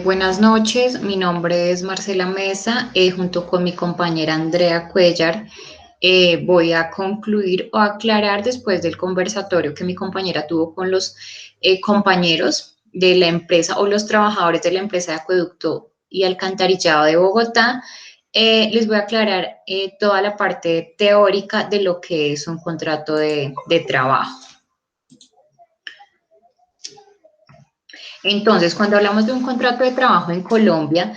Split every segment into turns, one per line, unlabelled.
Buenas noches, mi nombre es Marcela Mesa, junto con mi compañera Andrea Cuellar. Voy a concluir o aclarar después del conversatorio que mi compañera tuvo con los compañeros de la empresa o los trabajadores de la empresa de acueducto y alcantarillado de Bogotá. Les voy a aclarar toda la parte teórica de lo que es un contrato de trabajo. Entonces, cuando hablamos de un contrato de trabajo en Colombia,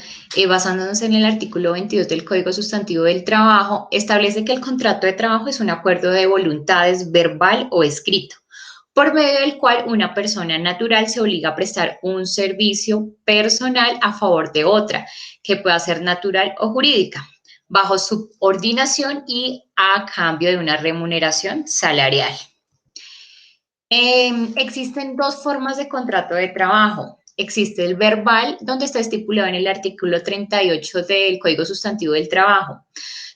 basándonos en el artículo 22 del Código Sustantivo del Trabajo, establece que el contrato de trabajo es un acuerdo de voluntades verbal o escrito, por medio del cual una persona natural se obliga a prestar un servicio personal a favor de otra, que pueda ser natural o jurídica, bajo subordinación y a cambio de una remuneración salarial. Existen dos formas de contrato de trabajo. Existe el verbal, donde está estipulado en el artículo 38 del Código Sustantivo del Trabajo,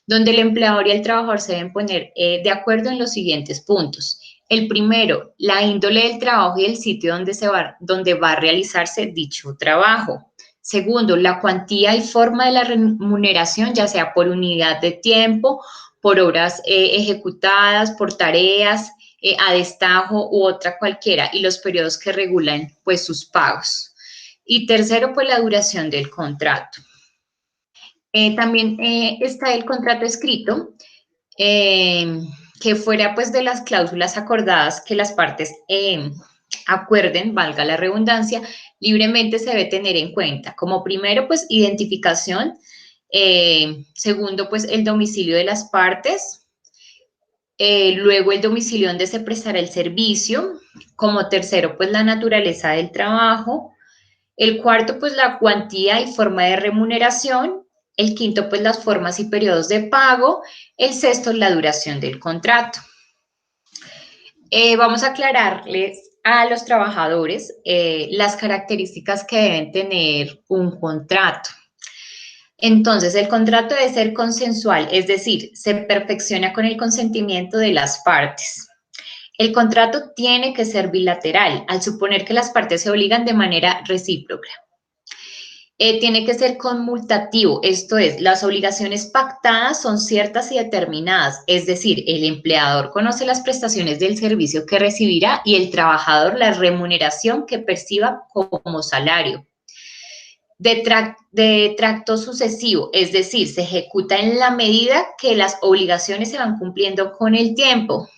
donde el empleador y el trabajador se deben poner de acuerdo en los siguientes puntos. El primero, la índole del trabajo y el sitio donde va a realizarse dicho trabajo. Segundo, la cuantía y forma de la remuneración, ya sea por unidad de tiempo, por horas ejecutadas, por tareas, a destajo u otra cualquiera, y los periodos que regulan pues sus pagos. Y tercero, pues la duración del contrato. También está el contrato escrito, que fuera pues de las cláusulas acordadas que las partes acuerden, valga la redundancia, libremente se debe tener en cuenta. Como primero, pues identificación. Segundo, pues el domicilio de las partes. Luego el domicilio donde se prestará el servicio. Como tercero, pues la naturaleza del trabajo. El cuarto, pues la cuantía y forma de remuneración. El quinto, pues las formas y periodos de pago. El sexto, la duración del contrato. Vamos a aclararles a los trabajadores las características que deben tener un contrato. Entonces, el contrato debe ser consensual, es decir, se perfecciona con el consentimiento de las partes. El contrato tiene que ser bilateral, al suponer que las partes se obligan de manera recíproca. Tiene que ser conmutativo, esto es, las obligaciones pactadas son ciertas y determinadas, es decir, el empleador conoce las prestaciones del servicio que recibirá y el trabajador la remuneración que perciba como salario. De tracto sucesivo, es decir, se ejecuta en la medida que las obligaciones se van cumpliendo con el tiempo.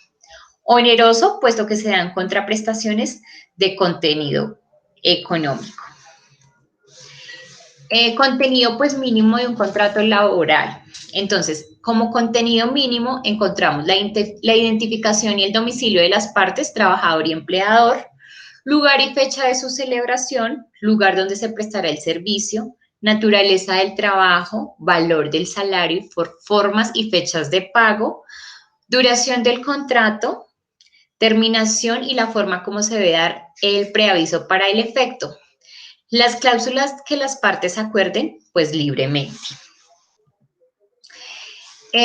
Oneroso, puesto que se dan contraprestaciones de contenido económico. Contenido pues mínimo de un contrato laboral. Entonces, como contenido mínimo encontramos la identificación y el domicilio de las partes, trabajador y empleador, lugar y fecha de su celebración, lugar donde se prestará el servicio, naturaleza del trabajo, valor del salario, formas y fechas de pago, duración del contrato, terminación y la forma como se debe dar el preaviso para el efecto. Las cláusulas que las partes acuerden, pues libremente.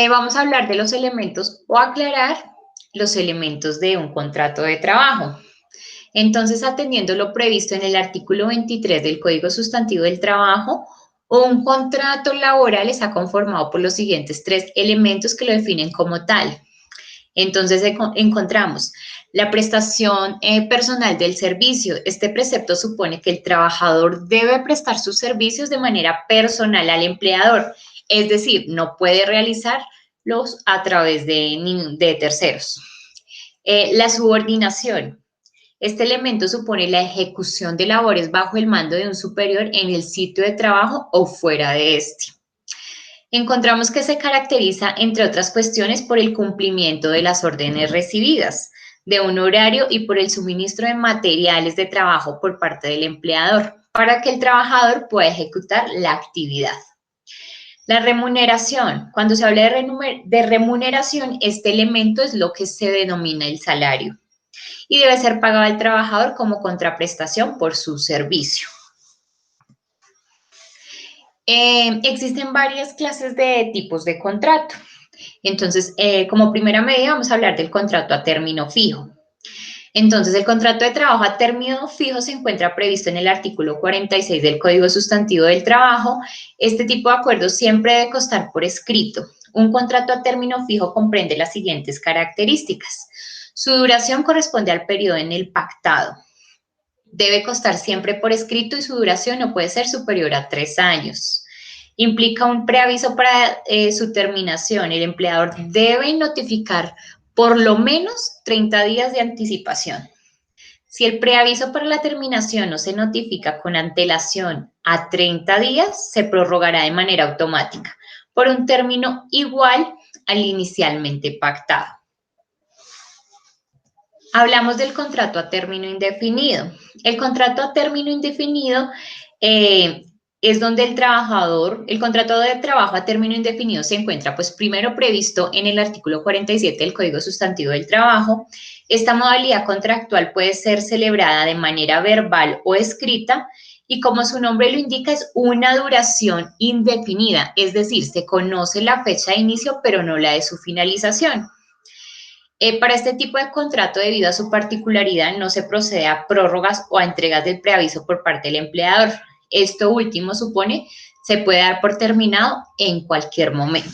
Vamos a hablar de los elementos o aclarar los elementos de un contrato de trabajo. Entonces, atendiendo lo previsto en el artículo 23 del Código Sustantivo del Trabajo, un contrato laboral está conformado por los siguientes tres elementos que lo definen como tal. Entonces, encontramos la prestación personal del servicio. Este precepto supone que el trabajador debe prestar sus servicios de manera personal al empleador, es decir, no puede realizarlos a través de terceros. La subordinación. Este elemento supone la ejecución de labores bajo el mando de un superior en el sitio de trabajo o fuera de este. Encontramos que se caracteriza, entre otras cuestiones, por el cumplimiento de las órdenes recibidas, de un horario y por el suministro de materiales de trabajo por parte del empleador, para que el trabajador pueda ejecutar la actividad. La remuneración. Cuando se habla de remuneración, este elemento es lo que se denomina el salario y debe ser pagado al trabajador como contraprestación por su servicio. Existen varias clases de tipos de contrato. Entonces, como primera medida vamos a hablar del contrato a término fijo. Entonces, el contrato de trabajo a término fijo se encuentra previsto en el artículo 46 del Código Sustantivo del Trabajo. Este tipo de acuerdo siempre debe constar por escrito. Un contrato a término fijo comprende las siguientes características. Su duración corresponde al periodo en el pactado. Debe constar siempre por escrito y su duración no puede ser superior a 3 años. Implica un preaviso para su terminación. El empleador debe notificar por lo menos 30 días de anticipación. Si el preaviso para la terminación no se notifica con antelación a 30 días, se prorrogará de manera automática por un término igual al inicialmente pactado. Hablamos del contrato a término indefinido. El contrato a término indefinido es donde el contrato de trabajo a término indefinido se encuentra, pues, primero previsto en el artículo 47 del Código Sustantivo del Trabajo. Esta modalidad contractual puede ser celebrada de manera verbal o escrita y, como su nombre lo indica, es una duración indefinida, es decir, se conoce la fecha de inicio, pero no la de su finalización. Para este tipo de contrato, debido a su particularidad, no se procede a prórrogas o a entregas del preaviso por parte del empleador. Esto último se puede dar por terminado en cualquier momento.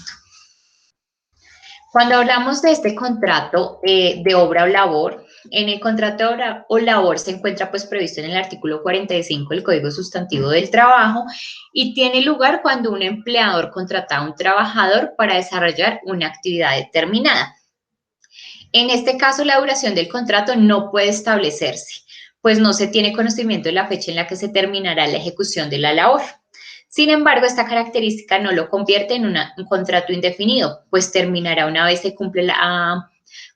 Cuando hablamos de este contrato de obra o labor, en el contrato de obra o labor se encuentra, pues, previsto en el artículo 45 del Código Sustantivo del Trabajo y tiene lugar cuando un empleador contrata a un trabajador para desarrollar una actividad determinada. En este caso, la duración del contrato no puede establecerse, pues no se tiene conocimiento de la fecha en la que se terminará la ejecución de la labor. Sin embargo, esta característica no lo convierte en un contrato indefinido, pues terminará una vez se cumple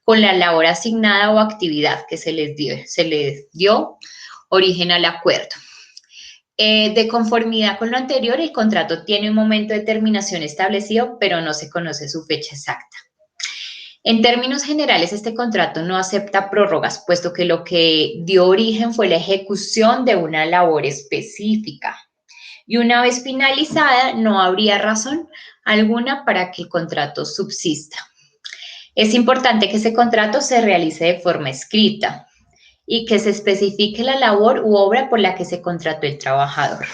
con la labor asignada o actividad que se les dio origen al acuerdo. De conformidad con lo anterior, el contrato tiene un momento de terminación establecido, pero no se conoce su fecha exacta. En términos generales, este contrato no acepta prórrogas, puesto que lo que dio origen fue la ejecución de una labor específica. Y una vez finalizada, no habría razón alguna para que el contrato subsista. Es importante que ese contrato se realice de forma escrita y que se especifique la labor u obra por la que se contrató el trabajador.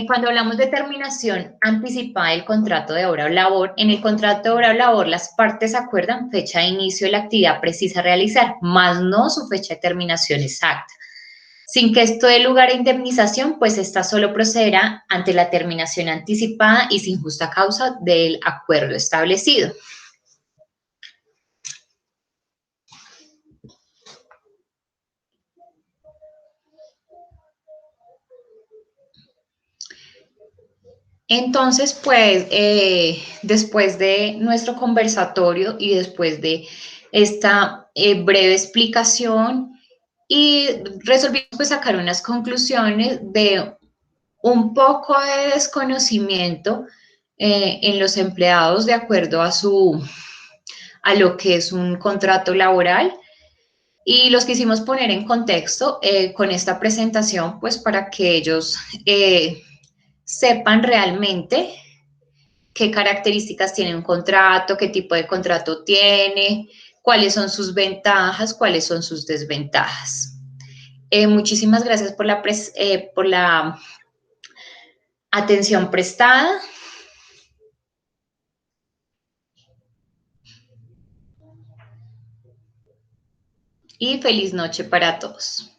Cuando hablamos de terminación anticipada del contrato de obra o labor, en el contrato de obra o labor las partes acuerdan fecha de inicio de la actividad precisa a realizar, más no su fecha de terminación exacta. Sin que esto dé lugar a indemnización, pues esta solo procederá ante la terminación anticipada y sin justa causa del acuerdo establecido. Entonces, pues, después de nuestro conversatorio y después de esta breve explicación, y resolvimos, pues, sacar unas conclusiones de un poco de desconocimiento en los empleados de acuerdo a lo que es un contrato laboral, y los quisimos poner en contexto con esta presentación, pues, para que ellos sepan realmente qué características tiene un contrato, qué tipo de contrato tiene, cuáles son sus ventajas, cuáles son sus desventajas. Muchísimas gracias por la atención prestada y feliz noche para todos.